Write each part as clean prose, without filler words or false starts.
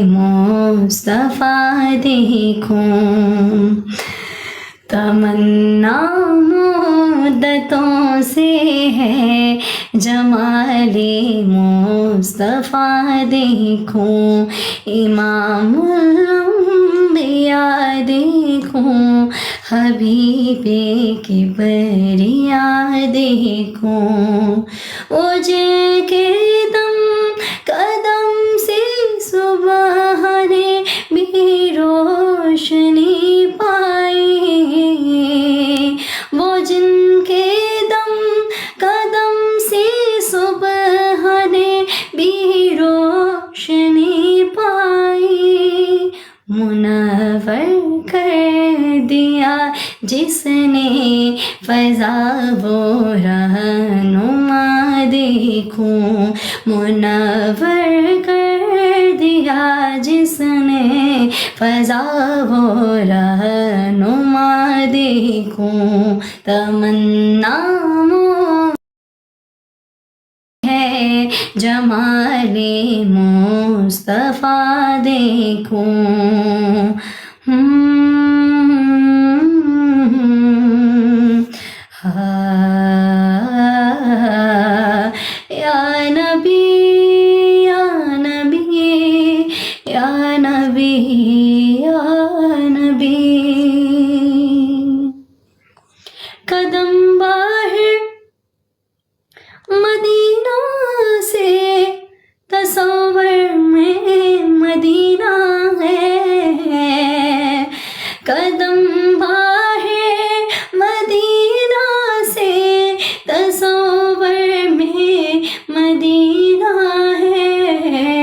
مصطفیٰ دیکھوں، تمنا مدتوں سے ہے جمال مصطفیٰ دیکھوں، امام الانبیاء دیکھوں، حبیب کبریاء دیکھوں، وہ جن کے قدم سے صبح نے بھی روشنی پائی، وہ جن کے قدم سے صبح نے بھی روشنی پائی، منور کر دیا جس نے فضا وہ رہنما دیکھوں، منور کر دیا جس نے فضا وہ رہنما دیکھوں، تمنا ہے جمال مصطفیٰ دیکھوں۔ یا نبی یا نبی یا نبی یا نبی، قدم باہر مدینہ سے تصور میں مدینہ ہے، قدم باہر مدینہ سے تصور میں مدینہ ہے،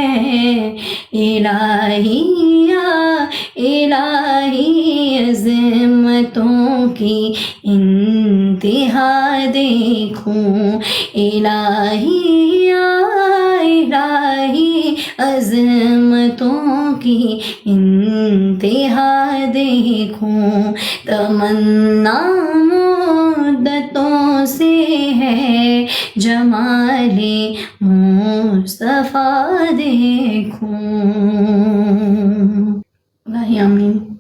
الہی یا الہی عظمتوں کی انتہا دیکھوں، الہی یا الہی عظمتوں کی انتہا دیکھوں، تمنا مدتوں سے ہے جمال مصطفیٰ دیکھوں۔ آمین۔